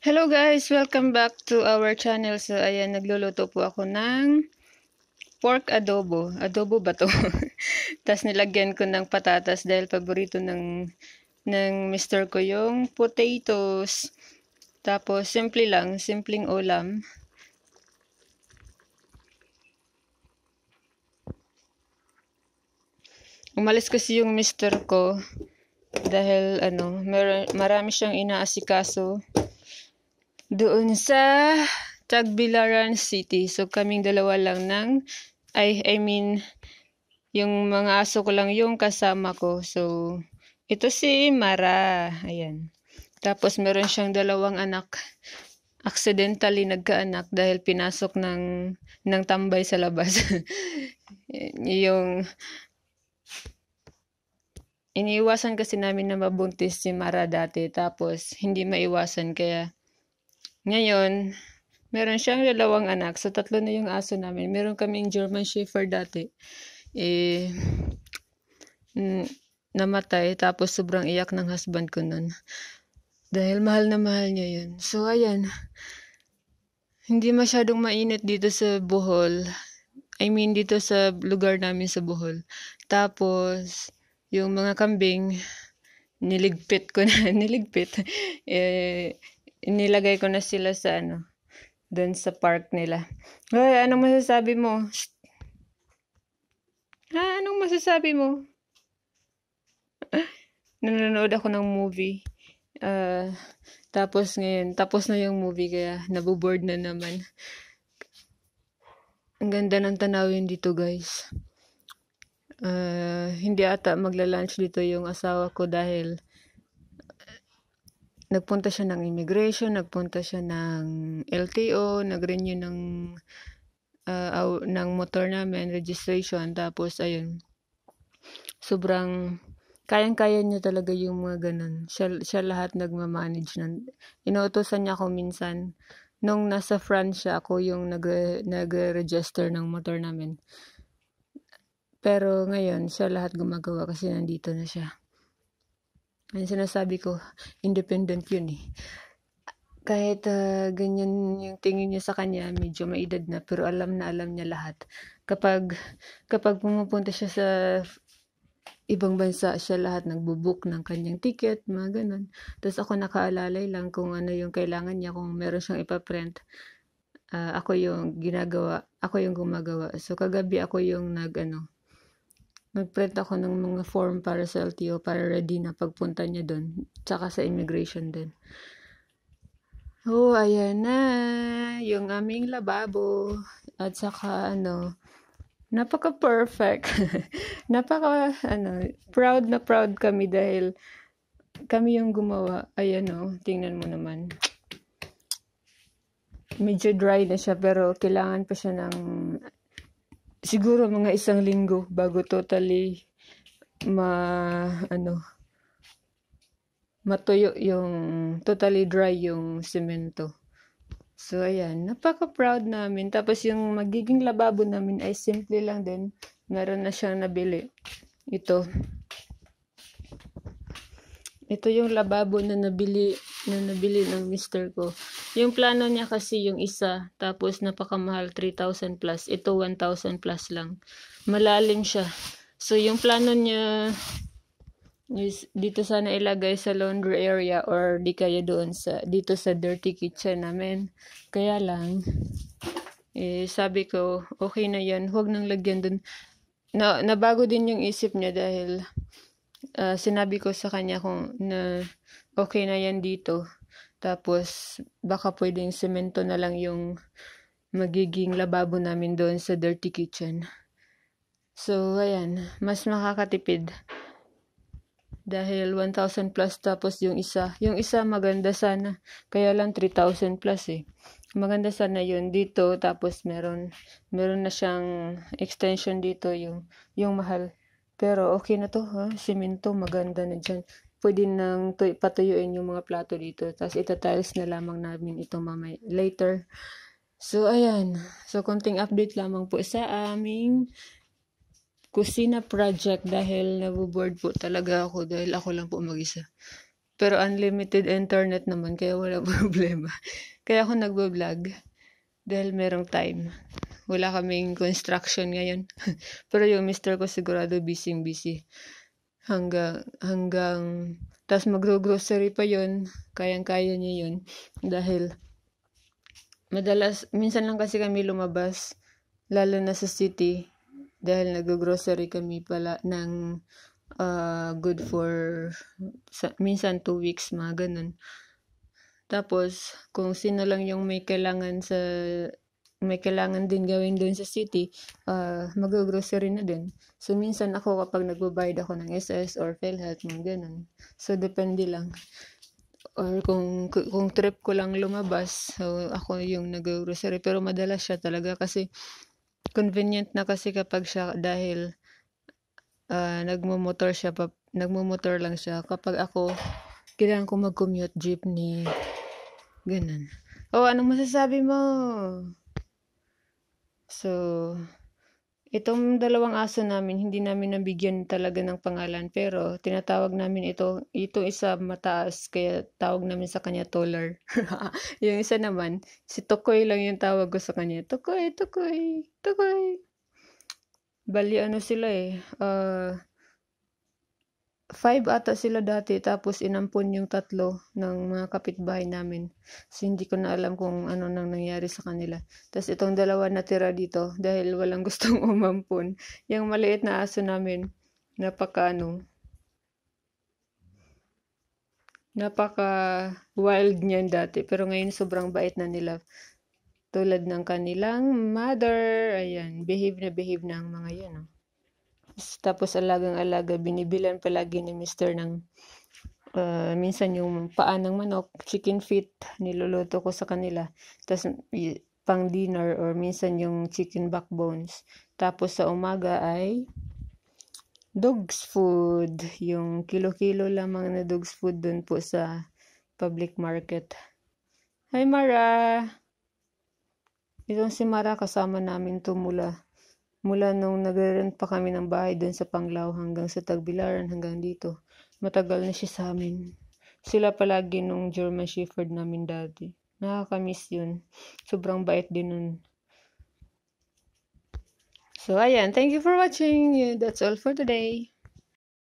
Hello guys! Welcome back to our channel. So ayan, nagluluto po ako ng pork adobo. Adobo ba to? Tapos nilagyan ko ng patatas dahil paborito ng mister ko yung potatoes. Tapos simple lang, simpleng ulam. Umalis kasi yung mister ko dahil marami siyang inaasikaso doon sa Tagbilaran City. So kaming dalawa lang yung mga aso ko lang yung kasama ko. So ito si Mara. Ayan. Tapos meron siyang dalawang anak. Accidentally nagkaanak dahil pinasok ng tambay sa labas. Yung iniiwasan kasi namin na mabuntis si Mara dati. Tapos hindi maiwasan kaya ngayon meron siyang dalawang anak. So tatlo na yung aso namin. Meron kaming German Shepherd dati. Namatay. Tapos sobrang iyak ng husband ko nun. Dahil mahal na mahal niya yun. So ayan. Hindi masyadong mainit dito sa Bohol. Dito sa lugar namin sa Bohol. Tapos yung mga kambing niligpit ko na. Nilagay ko na sila sa doon sa park nila. Ay, anong masasabi mo? Anong masasabi mo? Nanonood ako ng movie. Tapos ngayon, tapos na yung movie kaya naboboard na naman. Ang ganda ng tanawin dito, guys. Hindi ata magla-lunch dito yung asawa ko dahil nagpunta siya ng immigration, nagpunta siya ng LTO, nag-renew ng motor namin, registration. Tapos, ayun, sobrang kayang-kaya niya talaga yung mga ganun. Siya lahat nagmamanage. Inuutosan niya ako minsan. Nung nasa France siya, ako yung nag-register ng motor namin. Pero ngayon, siya lahat gumagawa kasi nandito na siya. Ang sinasabi ko, independent yun eh. Kahit ganyan yung tingin niya sa kanya, medyo maedad na, pero alam na alam niya lahat. Kapag pumupunta siya sa ibang bansa, siya lahat nagbubook ng kanyang ticket, mga ganun. Tapos ako nakaalalay lang kung ano yung kailangan niya, kung meron siyang ipaprint. Ako yung gumagawa. So kagabi ako yung nagprint ako ng mga form para sa LTO para ready na pagpunta niya doon. Tsaka sa immigration din. Oh, ayan na. Yung aming lababo. At saka napaka-perfect. Proud na proud kami dahil kami yung gumawa. Ayan tingnan mo naman. Medyo dry na siya pero kailangan pa siya ng siguro mga 1 linggo bago totally matuyo yung totally dry yung semento. So ayan, napaka-proud namin. Tapos yung magiging lababo namin ay simple lang din. Meron na siyang nabili. Ito yung lababo na nabili ng mister ko. Yung plano niya kasi yung isa, tapos napakamahal, 3,000 plus. Ito 1,000 plus lang. Malalim siya. So yung plano niya is dito sana ilagay sa laundry area or di kaya dito sa dirty kitchen namin. Kaya lang sabi ko, okay na yan. Huwag nang lagyan dun. Nabago din yung isip niya dahil sinabi ko sa kanya na okay na yan dito. Tapos, baka pwedeng semento na lang yung magiging lababo namin doon sa dirty kitchen. So, ayan. Mas makakatipid. Dahil 1,000 plus tapos yung isa maganda sana. Kaya lang 3,000 plus eh. Maganda sana yun dito. Tapos meron na siyang extension dito yung mahal. Pero okay na to Semento maganda na dyan. Pwede nang patuyuin yung mga plato dito. Tapos itatiles na lamang namin ito later. So ayan. So konting update lamang po sa aming kusina project dahil naboboard po talaga ako dahil ako lang po mag-isa. Pero unlimited internet naman, kaya wala problema. Kaya ako nagbo-vlog dahil merong time. Wala kaming construction ngayon. Pero yung mister ko sigurado busy-busy. Hanggang tas magro-grocery pa yun. Kayang-kaya niya yun. Dahil minsan lang kasi kami lumabas, lalo na sa city. Dahil nag-grocery kami pala ng good for minsan 2 weeks, mga ganun. Tapos, kung sino lang yung may kailangan din gawin doon sa city, mag-grocery na din. So, minsan ako kapag nagbabayad ako ng SS or PhilHealth, mga ganun. So, depende lang. Or kung trip ko lang lumabas, so ako yung nag-grocery. Pero madalas siya talaga kasi convenient na kasi kapag siya, dahil nagmumotor lang siya. Kapag ako, kailangan ko mag-commute, jeepney, ganun. Anong masasabi mo? So, itong dalawang aso namin, hindi namin nabigyan talaga ng pangalan, pero tinatawag namin ito isa mataas, kaya tawag namin sa kanya taller. Yung isa naman, si Tokoy lang yung tawag ko sa kanya. Tokoy, Tokoy, Tokoy. Bali, sila 5 ata sila dati, tapos inampon yung 3 ng mga kapitbahay namin. So, hindi ko na alam kung ano nang nangyari sa kanila. Tapos itong 2 natira dito dahil walang gustong umampon. Yung maliit na aso namin, napaka wild niyan dati. Pero ngayon sobrang bait na nila. Tulad ng kanilang mother. Ayan, behave na ang mga yan. Tapos alagang-alaga, binibilan palagi ni Mr. ng minsan yung paa ng manok, chicken feet, niluluto ko sa kanila. Tapos pang dinner or minsan yung chicken backbones. Tapos sa umaga ay dog's food. Yung kilo-kilo lamang na dog's food dun po sa public market. Hi Mara! Itong si Mara, kasama namin to mula nung nagre-rent pa kami ng bahay dun sa Panglao hanggang sa Tagbilaran hanggang dito. Matagal na siya sa amin. Sila palagi nung German Shepherd namin dati. Nakakamiss yun. Sobrang bait din nun. So, ayan. Thank you for watching. That's all for today.